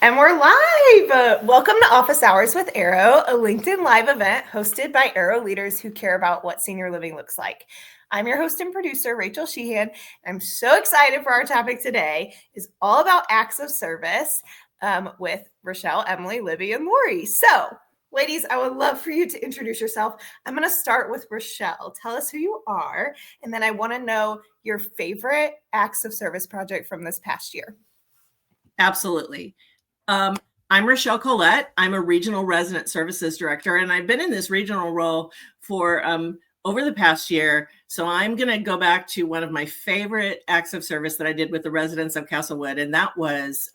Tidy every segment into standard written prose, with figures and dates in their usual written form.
And we're live. Welcome to Office Hours with Arrow, a LinkedIn Live event hosted by Arrow leaders who care about what senior living looks like. I'm your host and producer, Rachel Sheehan. I'm so excited for our topic today. It's all about acts of service with Rochelle, Emily, Libby, and Lorie. So, ladies, I would love for you to introduce yourself. I'm going to start with Rochelle. Tell us who you are, and then I want to know your favorite acts of service project from this past year. Absolutely. I'm Rochelle Collette. I'm a regional resident services director, and I've been in this regional role for over the past year. So I'm going to go back to one of my favorite acts of service that I did with the residents of Castlewood, and that was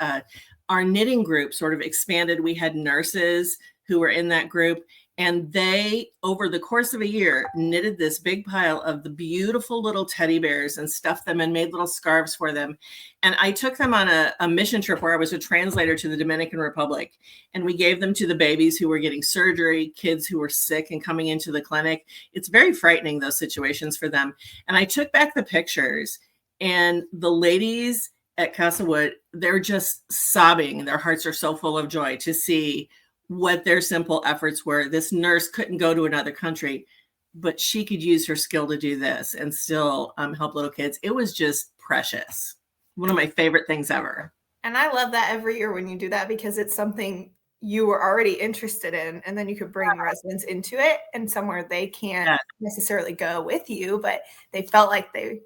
our knitting group sort of expanded. We had nurses who were in that group, and they, over the course of a year, knitted this big pile of the beautiful little teddy bears and stuffed them and made little scarves for them. And I took them on a mission trip where I was a translator to the Dominican Republic. And we gave them to the babies who were getting surgery, kids who were sick and coming into the clinic. It's very frightening, those situations for them. And I took back the pictures, and the ladies at Castlewood, they're just sobbing. Their hearts are so full of joy to see what their simple efforts were. This nurse couldn't go to another country, but she could use her skill to do this and still help little kids. It was just precious. One of my favorite things ever. And I love that every year when you do that, because it's something you were already interested in, and then you could bring residents into it and somewhere they can't necessarily go with you, but they felt like they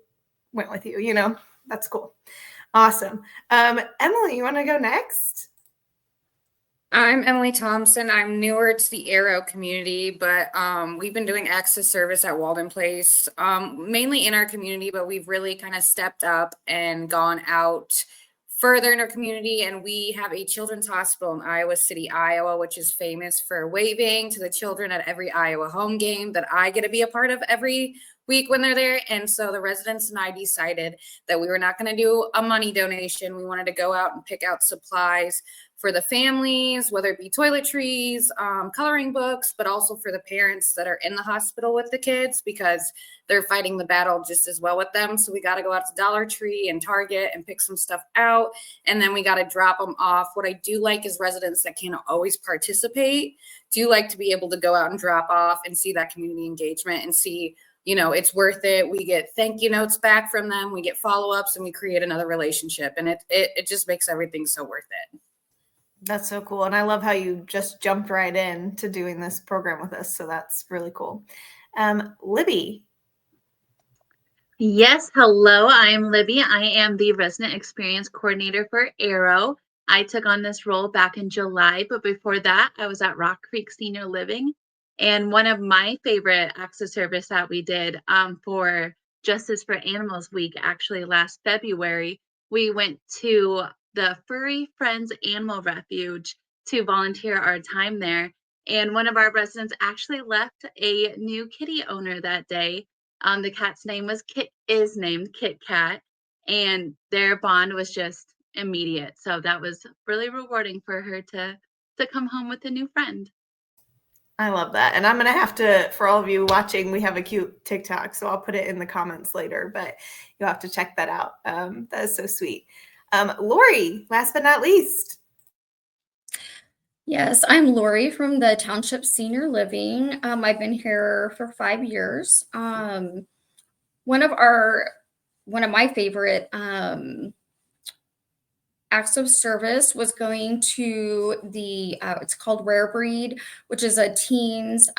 went with you, you know. That's cool. Awesome. Emily, you want to go next? I'm Emily Thompson. I'm newer to the Arrow community, but we've been doing access service at Walden Place, mainly in our community, but we've really kind of stepped up and gone out further in our community. And we have a children's hospital in Iowa City, Iowa, which is famous for waving to the children at every Iowa home game that I get to be a part of every week when they're there. And so the residents and I decided that we were not going to do a money donation. We wanted to go out and pick out supplies for the families, whether it be toiletries, coloring books, but also for the parents that are in the hospital with the kids, because they're fighting the battle just as well with them. So we got to go out to Dollar Tree and Target and pick some stuff out, and then we got to drop them off. What I do like is residents that can't always participate do like to be able to go out and drop off and see that community engagement and see, you know, it's worth it. We get thank you notes back from them. We get follow-ups, and we create another relationship, and it just makes everything so worth it. That's so cool. And I love how you just jumped right in to doing this program with us. So that's really cool. Libby. Yes. Hello, I'm Libby. I am the resident experience coordinator for Arrow. I took on this role back in July, but before that, I was at Rock Creek Senior Living. And one of my favorite acts of service that we did for Justice for Animals Week, actually last February, we went to the Furry Friends Animal Refuge to volunteer our time there. And one of our residents actually left a new kitty owner that day. The cat's name is named Kit Kat, and their bond was just immediate. So that was really rewarding for her to come home with a new friend. I love that. And I'm going to have to, for all of you watching, we have a cute TikTok, so I'll put it in the comments later, but you'll have to check that out. That is so sweet. Lorie, last but not least. Yes, I'm Lorie from the Township Senior Living. I've been here for 5 years. One of my favorite acts of service was going to the it's called Rare Breed, which is a teens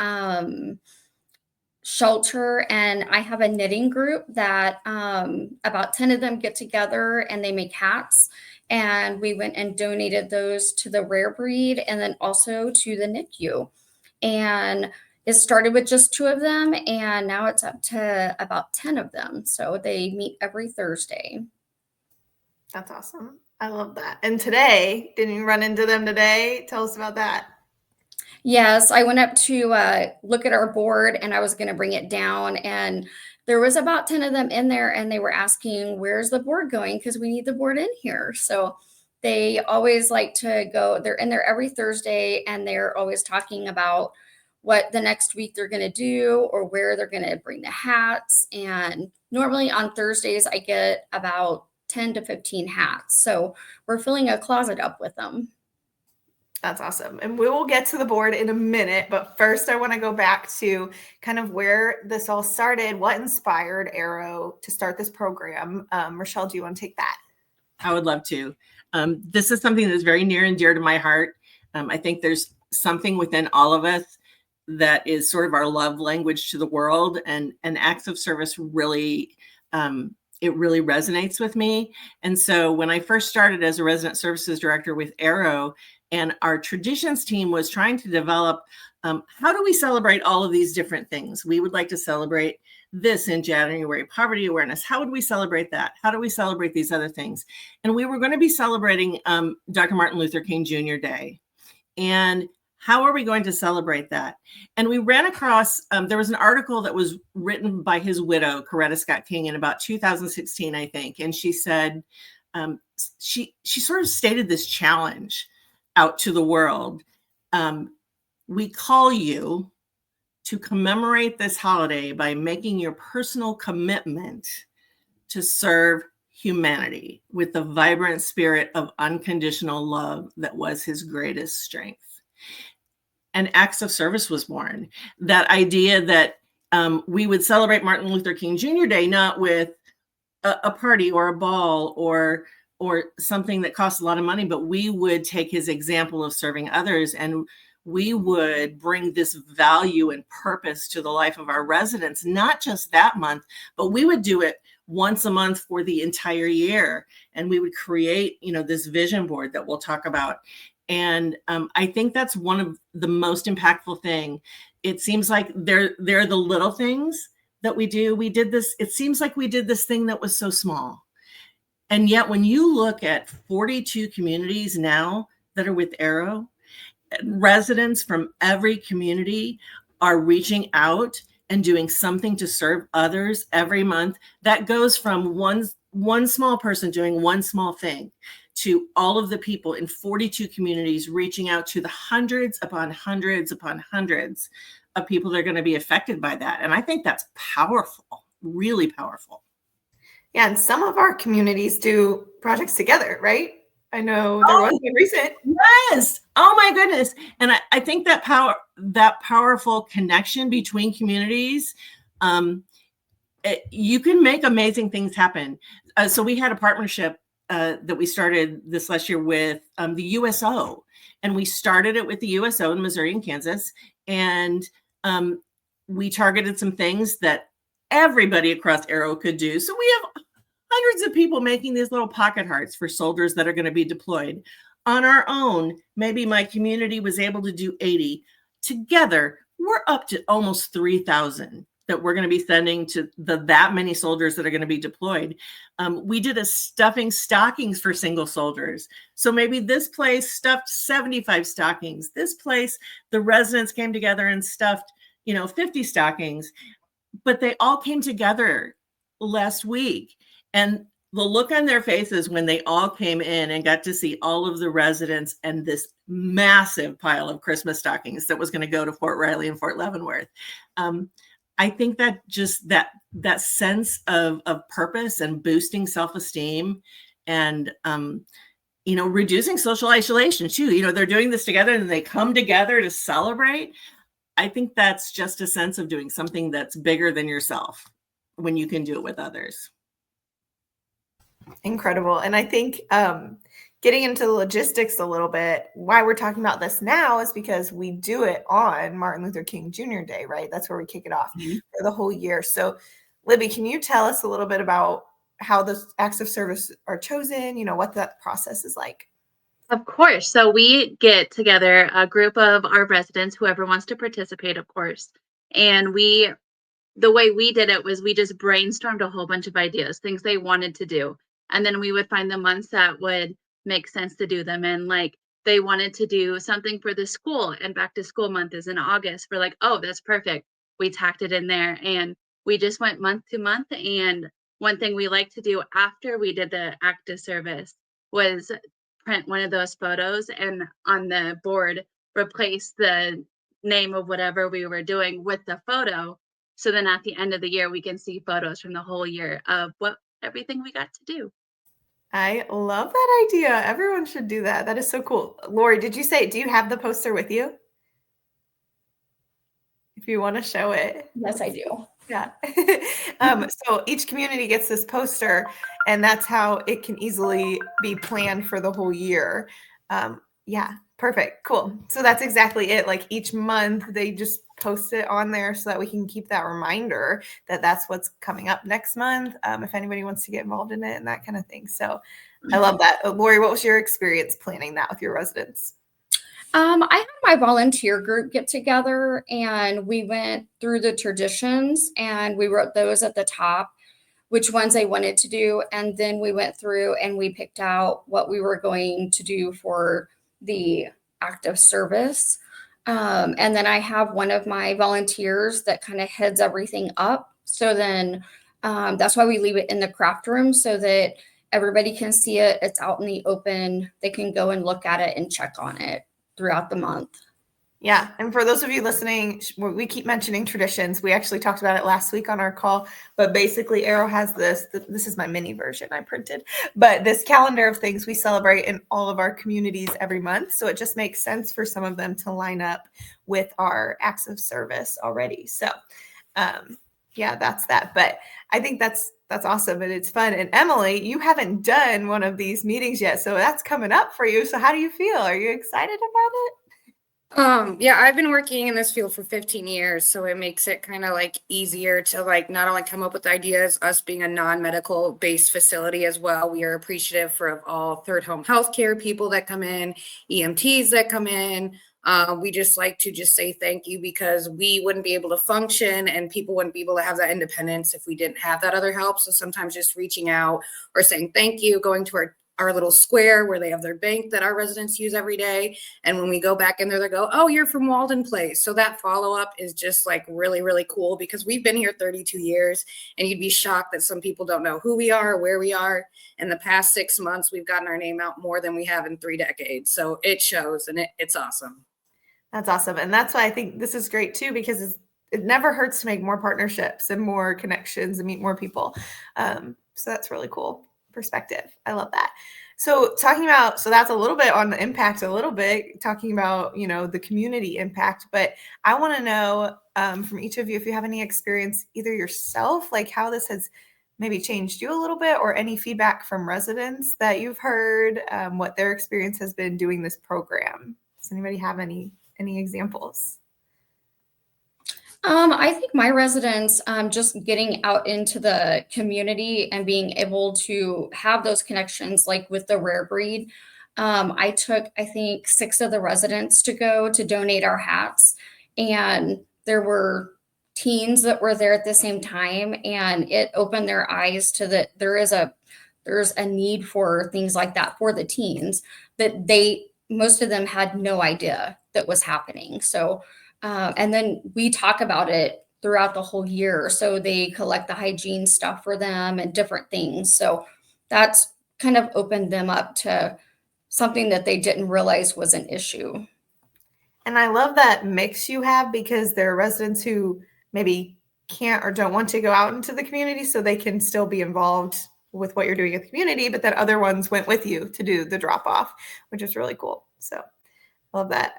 shelter, and I have a knitting group that about 10 of them get together and they make hats, and we went and donated those to the Rare Breed and then also to the NICU. And it started with just 2 of them, and now it's up to about 10 of them. So they meet every Thursday. That's awesome. I love that. And today, didn't you run into them today? Tell us about that. Yes, I went up to look at our board, and I was going to bring it down, and there was about 10 of them in there, and they were asking, where's the board going? Because we need the board in here. So they always like to go. They're in there every Thursday, and they're always talking about what the next week they're going to do or where they're going to bring the hats. And normally on Thursdays, I get about 10 to 15 hats. So we're filling a closet up with them. That's awesome. And we will get to the board in a minute, but first I want to go back to kind of where this all started. What inspired Arrow to start this program? Rochelle, do you want to take that? I would love to. This is something that's very near and dear to my heart. I think there's something within all of us that is sort of our love language to the world, and acts of service really, it really resonates with me. And so when I first started as a resident services director with Arrow, and our traditions team was trying to develop, how do we celebrate all of these different things? We would like to celebrate this in January, poverty awareness. How would we celebrate that? How do we celebrate these other things? And we were going to be celebrating Dr. Martin Luther King Jr. Day. And how are we going to celebrate that? And we ran across, there was an article that was written by his widow, Coretta Scott King, in about 2016, I think. And she said, she sort of stated this challenge out to the world. We call you to commemorate this holiday by making your personal commitment to serve humanity with the vibrant spirit of unconditional love that was his greatest strength. And acts of service was born. That idea that we would celebrate Martin Luther King Jr. Day, not with a party or a ball or something that costs a lot of money, but we would take his example of serving others, and we would bring this value and purpose to the life of our residents, not just that month, but we would do it once a month for the entire year. And we would create, this vision board that we'll talk about. And I think that's one of the most impactful thing. It seems like they're the little things that we do. It seems like we did this thing that was so small. And yet when you look at 42 communities now that are with Arrow, residents from every community are reaching out and doing something to serve others every month. That goes from one small person doing one small thing to all of the people in 42 communities reaching out to the hundreds upon hundreds upon hundreds of people that are going to be affected by that. And I think that's powerful, really powerful. Yeah, and some of our communities do projects together, right? I know there was one recent. Yes. Oh my goodness. And I think that powerful connection between communities, you can make amazing things happen. So we had a partnership that we started this last year with the USO, and we started it with the USO in Missouri and Kansas. And we targeted some things that everybody across Arrow could do. So we have hundreds of people making these little pocket hearts for soldiers that are going to be deployed. On our own, maybe my community was able to do 80. Together, we're up to almost 3,000 that we're going to be sending to that many soldiers that are going to be deployed. We did a stuffing stockings for single soldiers. So maybe this place stuffed 75 stockings. This place, the residents came together and stuffed, 50 stockings, but they all came together last week. And the look on their faces when they all came in and got to see all of the residents and this massive pile of Christmas stockings that was going to go to Fort Riley and Fort Leavenworth. I think that just that sense of purpose and boosting self-esteem and, reducing social isolation too. They're doing this together and they come together to celebrate. I think that's just a sense of doing something that's bigger than yourself when you can do it with others. Incredible. And I think getting into the logistics a little bit, why we're talking about this now is because we do it on Martin Luther King Jr. Day, right? That's where we kick it off for the whole year. So Libby, can you tell us a little bit about how the acts of service are chosen, what that process is like? Of course. So we get together a group of our residents, whoever wants to participate, of course. And the way we did it was we just brainstormed a whole bunch of ideas, things they wanted to do. And then we would find the months that would make sense to do them. And like they wanted to do something for the school, and back to school month is in August. We're like, oh, that's perfect. We tacked it in there, and we just went month to month. And one thing we like to do after we did the act of service was print one of those photos and on the board replace the name of whatever we were doing with the photo. So then at the end of the year, we can see photos from the whole year of everything we got to do. I love that idea. Everyone should do that. That is so cool. Lorie, do you have the poster with you? If you want to show it. Yes, I do. Yeah. So each community gets this poster, and that's how it can easily be planned for the whole year. Yeah, perfect. Cool. So that's exactly it. Like each month, they just post it on there so that we can keep that reminder that that's what's coming up next month, if anybody wants to get involved in it and that kind of thing. So I love that. Lorie, what was your experience planning that with your residents? I had my volunteer group get together and we went through the traditions and we wrote those at the top, which ones they wanted to do. And then we went through and we picked out what we were going to do for the act of service. And then I have one of my volunteers that kind of heads everything up. So then that's why we leave it in the craft room so that everybody can see it. It's out in the open. They can go and look at it and check on it throughout the month. Yeah. And for those of you listening, we keep mentioning traditions. We actually talked about it last week on our call, but basically Arrow has this is my mini version I printed, but this calendar of things we celebrate in all of our communities every month. So it just makes sense for some of them to line up with our acts of service already. So yeah, that's that. But I think that's awesome and it's fun. And Emily, you haven't done one of these meetings yet, so that's coming up for you. So how do you feel? Are you excited about it? Yeah, I've been working in this field for 15 years, so it makes it kind of like easier to like not only come up with ideas, us being a non-medical based facility as well. We are appreciative for all third home healthcare people that come in, EMTs that come in. We just like to just say thank you because we wouldn't be able to function and people wouldn't be able to have that independence if we didn't have that other help. So sometimes just reaching out or saying thank you, going to our little square where they have their bank that our residents use every day. And when we go back in there, they go, oh, you're from Walden Place. So that follow-up is just like really, really cool because we've been here 32 years and you'd be shocked that some people don't know who we are, where we are. In the past 6 months, we've gotten our name out more than we have in 3 decades. So it shows and it's awesome. That's awesome. And that's why I think this is great too, because it never hurts to make more partnerships and more connections and meet more people. So that's really cool perspective. I love that. So that's a little bit on the impact, a little bit talking about, the community impact, but I want to know from each of you, if you have any experience either yourself, like how this has maybe changed you a little bit or any feedback from residents that you've heard, what their experience has been doing this program. Does anybody have any examples? I think my residents, just getting out into the community and being able to have those connections, like with the rare breed. I took, I think, 6 of the residents to go to donate our hats, and there were teens that were there at the same time, and it opened their eyes to that there's a need for things like that for the teens that most of them had no idea that was happening. So and then we talk about it throughout the whole year. So they collect the hygiene stuff for them and different things. So that's kind of opened them up to something that they didn't realize was an issue. And I love that mix you have because there are residents who maybe can't or don't want to go out into the community so they can still be involved with what you're doing in the community, but then other ones went with you to do the drop off, which is really cool. So love that.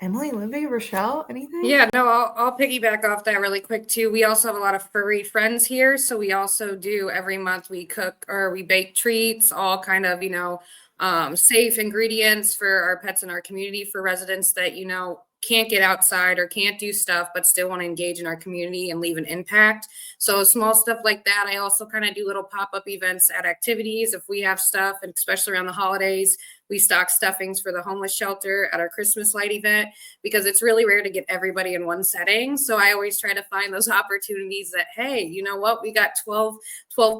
Emily, Libby, Rochelle, anything? Yeah, no, I'll piggyback off that really quick too. We also have a lot of furry friends here. So we also do every month we cook or we bake treats, all kind of, safe ingredients for our pets in our community for residents that, can't get outside or can't do stuff, but still want to engage in our community and leave an impact. So small stuff like that. I also kind of do little pop-up events at activities. If we have stuff, and especially around the holidays, we stock stuffings for the homeless shelter at our Christmas light event because it's really rare to get everybody in one setting. So I always try to find those opportunities that, hey, you know what? We got 12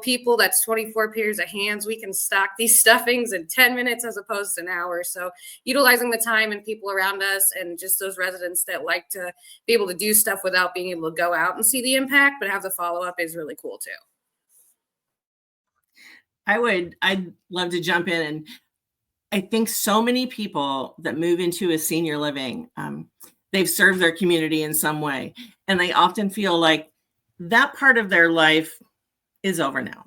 people. That's 24 pairs of hands. We can stock these stuffings in 10 minutes as opposed to an hour. So utilizing the time and people around us and just those residents that like to be able to do stuff without being able to go out and see the impact, but have the follow-up is really cool too. I'd love to jump in. And I think so many people that move into a senior living, they've served their community in some way. And they often feel like that part of their life is over now.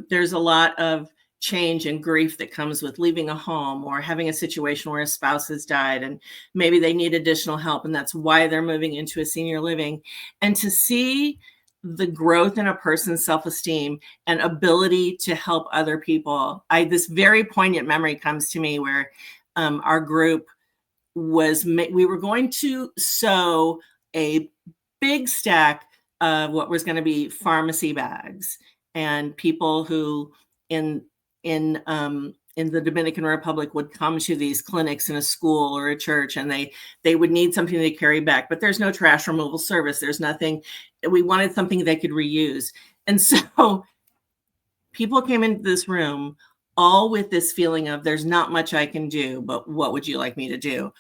There's a lot of change and grief that comes with leaving a home or having a situation where a spouse has died and maybe they need additional help, and that's why they're moving into a senior living. And to see the growth in a person's self-esteem and ability to help other people. This very poignant memory comes to me where our group we were going to sew a big stack of what was going to be pharmacy bags, and people who in the Dominican Republic would come to these clinics in a school or a church, and they would need something to carry back, but there's no trash removal service. There's nothing. We wanted something they could reuse. And so people came into this room all with this feeling of there's not much I can do, but what would you like me to do?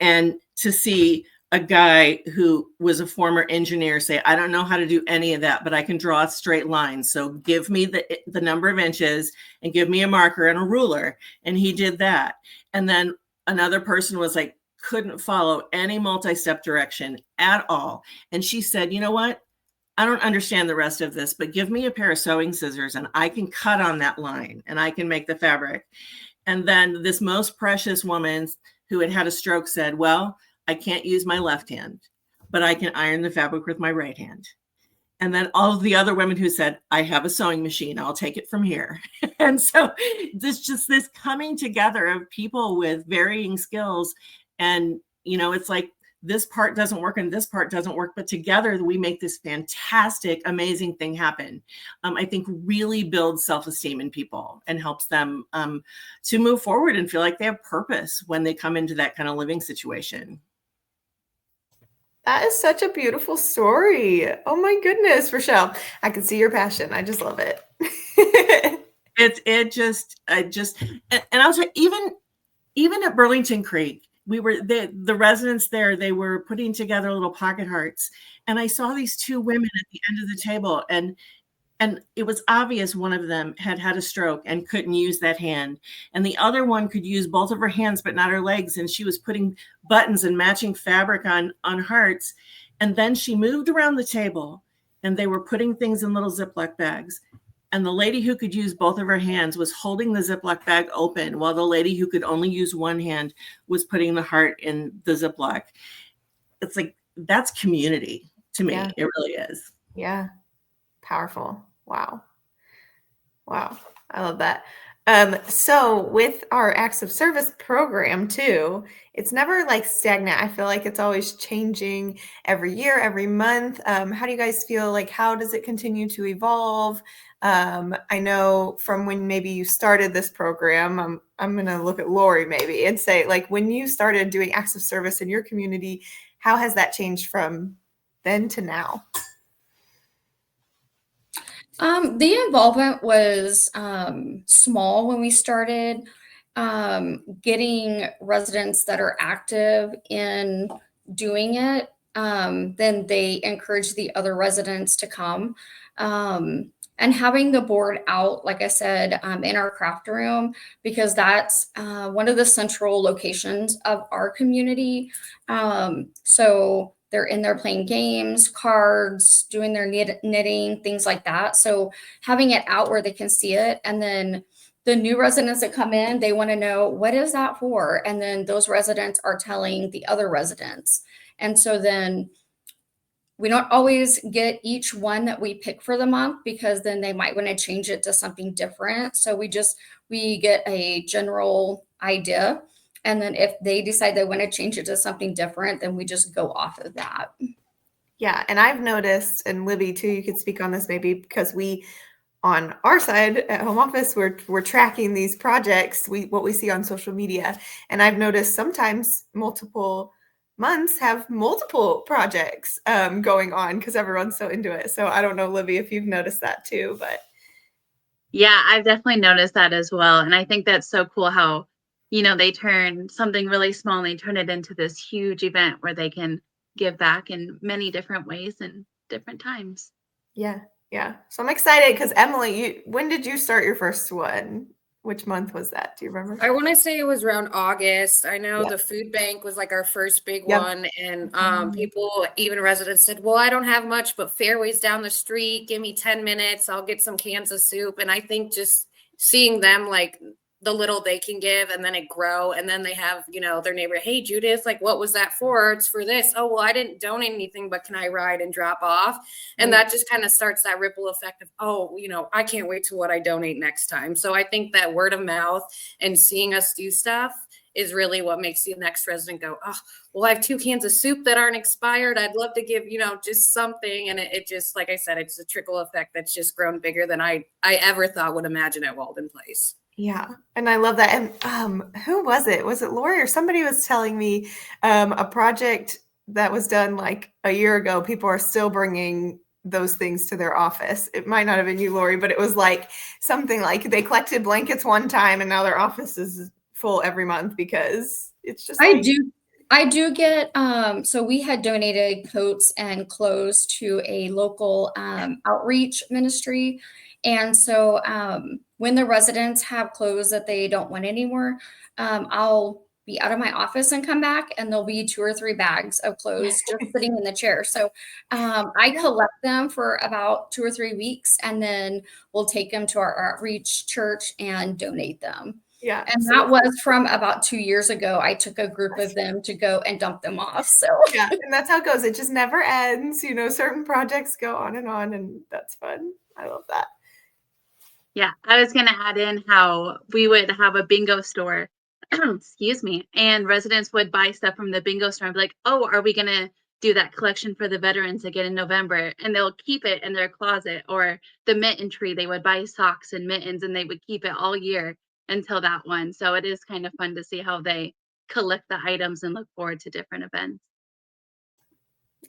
And to see a guy who was a former engineer say, I don't know how to do any of that, but I can draw a straight line. So give me the number of inches and give me a marker and a ruler. And he did that. And then another person was like, couldn't follow any multi-step direction at all. And she said, you know what? I don't understand the rest of this, but give me a pair of sewing scissors and I can cut on that line and I can make the fabric. And then this most precious woman who had had a stroke said, well, I can't use my left hand, but I can iron the fabric with my right hand. And then all of the other women who said, I have a sewing machine, I'll take it from here. And so this coming together of people with varying skills. And, it's like, this part doesn't work and this part doesn't work, but together we make this fantastic, amazing thing happen. I think really builds self-esteem in people and helps them to move forward and feel like they have purpose when they come into that kind of living situation. That is such a beautiful story. Oh my goodness, Rochelle. I can see your passion. I just love it. And I'll say, even at Burlington Creek, we were the residents there, they were putting together little pocket hearts. And I saw these two women at the end of the table, and it was obvious one of them had had a stroke and couldn't use that hand. And the other one could use both of her hands, but not her legs. And she was putting buttons and matching fabric on hearts. And then she moved around the table and they were putting things in little Ziploc bags. And the lady who could use both of her hands was holding the Ziploc bag open while the lady who could only use one hand was putting the heart in the Ziploc. It's like, that's community to me. Yeah. It really is. Yeah. Powerful. Wow. I love that. So with our acts of service program too, it's never like stagnant. I feel like it's always changing every year, every month. How do you guys feel? Like, how does it continue to evolve? I know from when maybe you started this program, I'm going to look at Lorie maybe and say, like, when you started doing acts of service in your community, how has that changed from then to now? The involvement was small when we started. Getting residents that are active in doing it, then they encourage the other residents to come. And having the board out, like I said, in our craft room, because that's one of the central locations of our community. So they're in there playing games, cards, doing their knitting, things like that. So having it out where they can see it. And then the new residents that come in, they want to know, what is that for? And then those residents are telling the other residents. And so then we don't always get each one that we pick for the month, because then they might want to change it to something different. So we get a general idea. And then if they decide they want to change it to something different, then we just go off of that. Yeah. And I've noticed, and Libby too, you could speak on this maybe, because we, on our side at home office, we're tracking these projects, what we see on social media. And I've noticed sometimes multiple months have multiple projects going on because everyone's so into it. So I don't know, Libby, if you've noticed that too, but. Yeah, I've definitely noticed that as well. And I think that's so cool how, they turn something really small and they turn it into this huge event where they can give back in many different ways and different times. Yeah. So I'm excited because Emily, when did you start your first one? Which month was that? Do you remember? I want to say it was around August. I know the food bank was like our first big one. And people, even residents, said, well, I don't have much, but Fairway's down the street. Give me 10 minutes. I'll get some cans of soup. And I think just seeing them like the little they can give and then it grow. And then they have, you know, their neighbor, hey, Judith, like, what was that for? It's for this. Oh, well, I didn't donate anything, but can I ride and drop off? And that just kind of starts that ripple effect of, oh, you know, I can't wait to what I donate next time. So I think that word of mouth and seeing us do stuff is really what makes the next resident go, oh, well, I have 2 cans of soup that aren't expired. I'd love to give, you know, just something. And it just, like I said, it's a trickle effect that's just grown bigger than I ever thought would imagine at Walden Place. Yeah. And I love that. And who was it? Was it Lorie or somebody was telling me a project that was done like a year ago? People are still bringing those things to their office. It might not have been you, Lorie, but it was like something like they collected blankets one time and now their office is full every month because it's just I do get so we had donated coats and clothes to a local outreach ministry. And so when the residents have clothes that they don't want anymore, I'll be out of my office and come back and there'll be 2 or 3 bags of clothes just sitting in the chair. So I collect them for about 2 or 3 weeks and then we'll take them to our outreach church and donate them. Yeah. And that was from about 2 years ago. I took a group of them to go and dump them off. So yeah, and that's how it goes. It just never ends. You know, certain projects go on, and that's fun. I love that. Yeah, I was going to add in how we would have a bingo store, excuse me, and residents would buy stuff from the bingo store and be like, oh, are we going to do that collection for the veterans again in November? And they'll keep it in their closet. Or the mitten tree, they would buy socks and mittens and they would keep it all year until that one. So it is kind of fun to see how they collect the items and look forward to different events.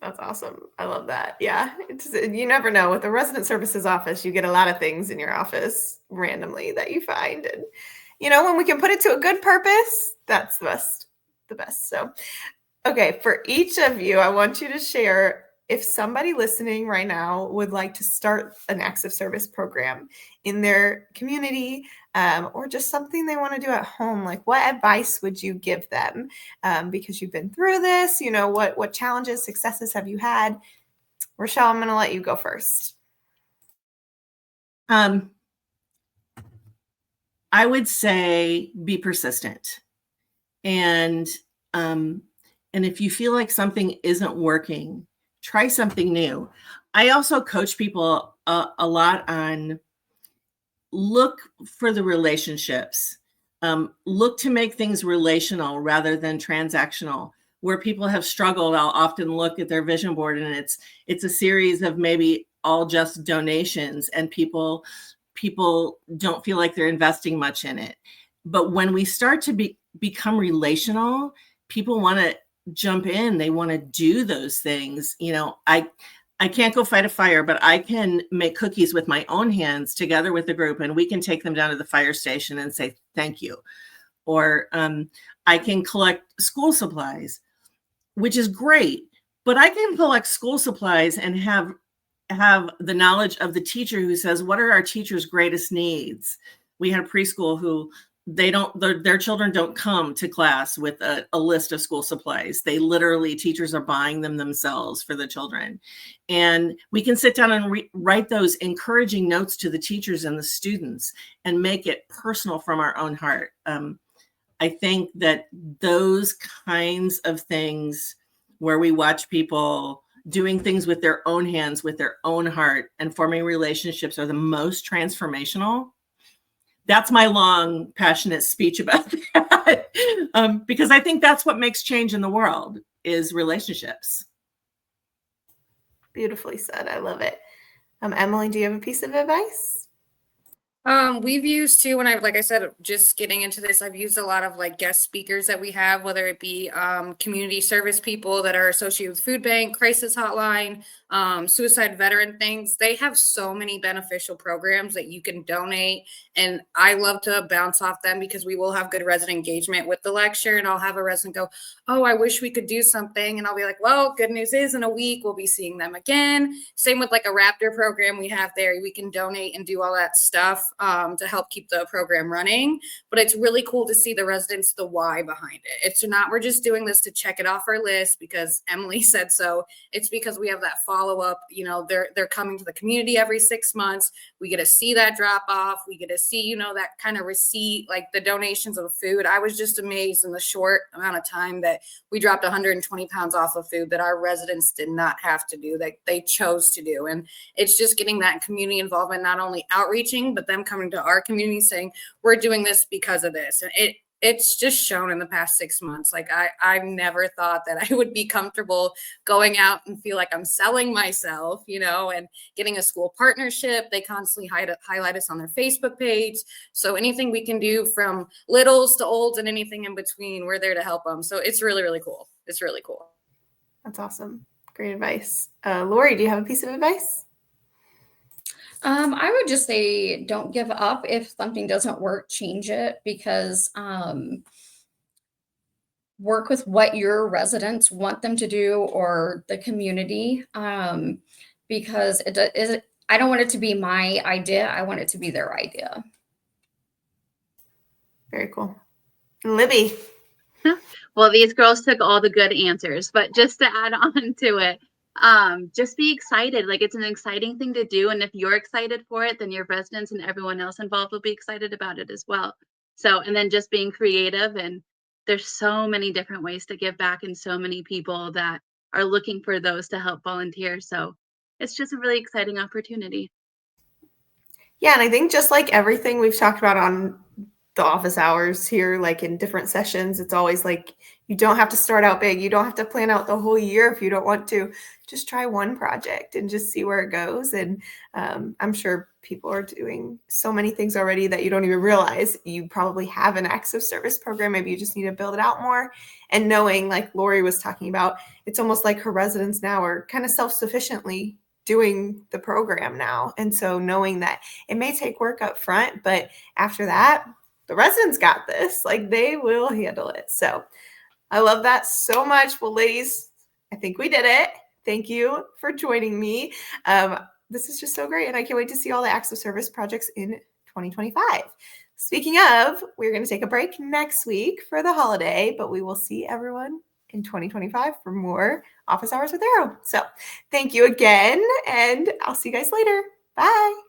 That's awesome. I love that. Yeah. You never know. With the resident services office, you get a lot of things in your office randomly that you find. And, you know, when we can put it to a good purpose, that's the best. So, okay. For each of you, I want you to share if somebody listening right now would like to start an acts of service program in their community, or just something they want to do at home, like what advice would you give them? Because you've been through this, you know, what challenges, successes have you had? Rochelle, I'm going to let you go first. I would say be persistent. And if you feel like something isn't working, try something new. I also coach people a lot on look for the relationships. Look to make things relational rather than transactional. Where people have struggled, I'll often look at their vision board and it's a series of maybe all just donations and people don't feel like they're investing much in it. But when we start to become relational, people want to jump in. They want to do those things. You know, I can't go fight a fire, but I can make cookies with my own hands together with the group, and we can take them down to the fire station and say thank you. Or I can collect school supplies, which is great, but I can collect school supplies and have the knowledge of the teacher who says, what are our teachers' greatest needs? We had a preschool who their children don't come to class with a list of school supplies. They literally, teachers are buying them themselves for the children. And we can sit down and write those encouraging notes to the teachers and the students and make it personal from our own heart. I think that those kinds of things where we watch people doing things with their own hands, with their own heart, and forming relationships are the most transformational. That's my long, passionate speech about that. Because I think that's what makes change in the world is relationships. Beautifully said. I love it. Emily, do you have a piece of advice? We've used too, like I said, just getting into this, I've used a lot of like guest speakers that we have, whether it be community service people that are associated with food bank, crisis hotline, suicide veteran things. They have so many beneficial programs that you can donate. And I love to bounce off them because we will have good resident engagement with the lecture. And I'll have a resident go, oh, I wish we could do something. And I'll be like, well, good news is in a week, we'll be seeing them again. Same with like a Raptor program we have there. We can donate and do all that stuff. to help keep the program running. But it's really cool to see the residents, the why behind it. It's not, we're just doing this to check it off our list because Emily said so. It's because we have that follow-up, you know, they're coming to the community every 6 months. We get to see that drop off. We get to see, you know, that kind of receipt, like the donations of food. I was just amazed in the short amount of time that we dropped 120 pounds off of food that our residents did not have to do, that they chose to do. And it's just getting that community involvement, not only outreaching, but them coming to our community saying, we're doing this because of this. And it's just shown in the past 6 months. Like I've never thought that I would be comfortable going out and feel like I'm selling myself, you know, and getting a school partnership. They constantly highlight us on their Facebook page. So anything we can do from littles to olds and anything in between, we're there to help them. So it's really, really cool. It's really cool. That's awesome. Great advice. Lorie, do you have a piece of advice? I would just say don't give up. If something doesn't work, change it, because work with what your residents want them to do or the community, because I don't want it to be my idea. I want it to be their idea. Very cool. Libby. Well, these girls took all the good answers, but just to add on to it, just be excited. Like, it's an exciting thing to do. And if you're excited for it, then your residents and everyone else involved will be excited about it as well. So, and then just being creative, and there's so many different ways to give back and so many people that are looking for those to help volunteer. So it's just a really exciting opportunity. Yeah. And I think just like everything we've talked about on the office hours here, like in different sessions, it's always like, you don't have to start out big. You don't have to plan out the whole year if you don't want to. Just try one project and just see where it goes. And I'm sure people are doing so many things already that you don't even realize. You probably have an active service program. Maybe you just need to build it out more. And knowing, like Lorie was talking about, it's almost like her residents now are kind of self-sufficiently doing the program now. And so knowing that it may take work up front, but after that, the residents got this, like they will handle it. So I love that so much. Well, ladies, I think we did it. Thank you for joining me. This is just so great. And I can't wait to see all the acts of service projects in 2025. Speaking of, we're going to take a break next week for the holiday, but we will see everyone in 2025 for more Office Hours with Arrow. So thank you again, and I'll see you guys later. Bye.